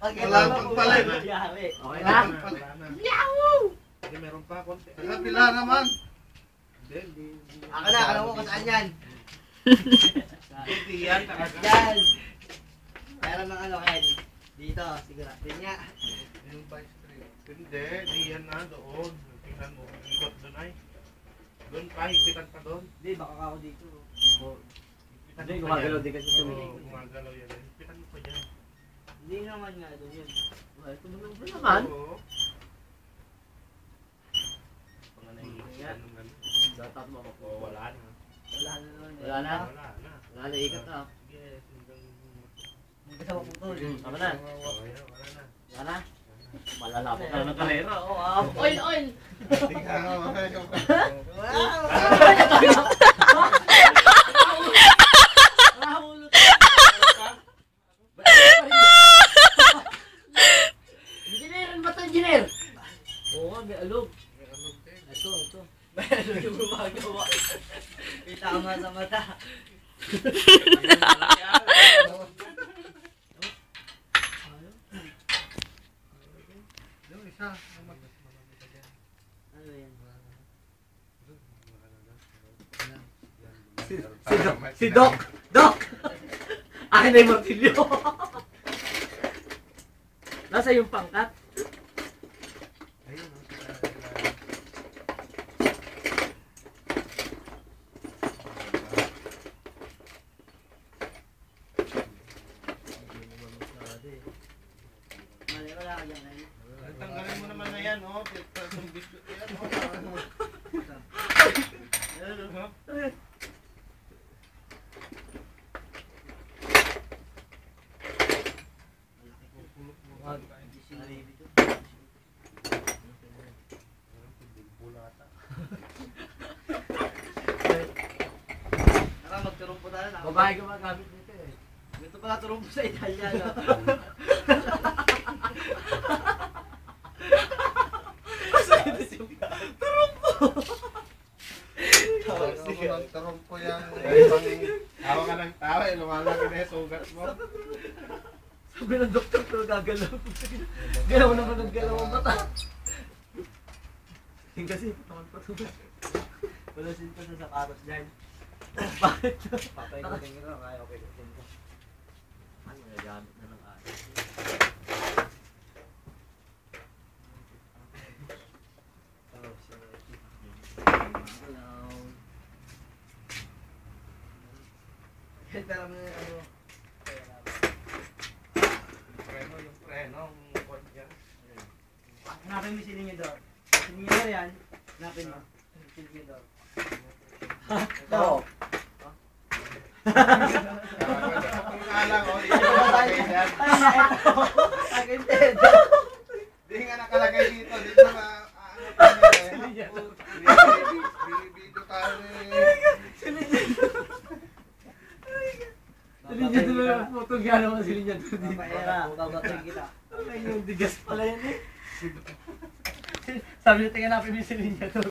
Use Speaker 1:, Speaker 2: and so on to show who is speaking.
Speaker 1: Wala pang palit.
Speaker 2: Okay na?
Speaker 1: Yahoo!
Speaker 3: Hindi, meron pa konti.
Speaker 1: Sa pila naman.
Speaker 3: Hindi.
Speaker 2: Akala mo kung saan yan.
Speaker 3: Hindi yan,
Speaker 2: Yan. Meron ng ano, Ken. Dito, siguro. Din nga.
Speaker 1: Yung vice street.
Speaker 3: Hindi, di yan na, doon. Tingnan mo, ikot doon ay. Doon pa, higpitan pa doon.
Speaker 2: Hindi, baka ako dito.
Speaker 3: Higpitan
Speaker 2: Hindi,
Speaker 3: mo pa
Speaker 2: gumagalaw
Speaker 3: yan.
Speaker 2: din kasi ito.
Speaker 3: Oo, gumagalaw yan. Higpitan mo pa dyan.
Speaker 2: Hindi naman nga doon yun. Ito mo
Speaker 4: Naman?
Speaker 3: Oo. Panganay,
Speaker 2: Yan.
Speaker 3: ganun, ganun.
Speaker 4: Dapat mo ako.
Speaker 3: Oo, wala na.
Speaker 2: Wala na naman.
Speaker 4: Wala na?
Speaker 3: Wala na.
Speaker 4: Wala na ikot na.
Speaker 3: Yes, hanggang...
Speaker 2: Magkasama po ito.
Speaker 4: Tama na.
Speaker 3: Wala na.
Speaker 4: Wala na. Malalapot na ng karera.
Speaker 2: Oil, oil!
Speaker 1: Tingnan mo.
Speaker 2: Wow!
Speaker 4: Engineer, ano ba ito, engineer? Oo nga, may alog. Ito.
Speaker 2: Meron yung gumagawa. May tama sa mata.
Speaker 1: Yung isa.
Speaker 2: Ano yan?
Speaker 4: Si Doc! Doc! Akin na yung martilyo. Nasa yung pangkat?
Speaker 2: Mali, wala ka dyan.
Speaker 3: Tanggalin mo naman na yan, oh. Yung biscuit yan, oh.
Speaker 2: Tara, magturumpo tayo na.
Speaker 4: Babae gumagamit nito eh.
Speaker 2: Ito pala turumpo sa Italiano.
Speaker 1: Tarong ko yan.
Speaker 3: Tawa ka ng tawa, eh. Lumalaki na yung sugat mo.
Speaker 4: Sabi ng doktor ko gagalaw. Galaw naman ng galaw ang mata. Yung kasi patawag.
Speaker 2: Wala sin pa sa sapatos dyan.
Speaker 4: Bakit?
Speaker 2: Papaikutin ko, kaya papaikutin ko.
Speaker 4: Ano nagamit na ng ayos?
Speaker 2: Pero ano,
Speaker 3: Yung preno, yung kwan yan.
Speaker 2: hanapin mo yung silingidor. Silingidor yan, hanapin mo. Silingidor.
Speaker 4: Oo.
Speaker 3: Kung alang, oh. Hindi mo nakalagay yan.
Speaker 2: Akin dedo.
Speaker 3: Hindi nga nakalagay dito. Dito na, ano pa niya eh.
Speaker 1: Binibito tayo eh.
Speaker 4: Silinya doon ang photo nga naman silinya doon dito.
Speaker 2: Papaera, babatuin kita.
Speaker 4: Ay, yung digas pala yan eh. Sabi niya, tingnan natin yung silinya doon.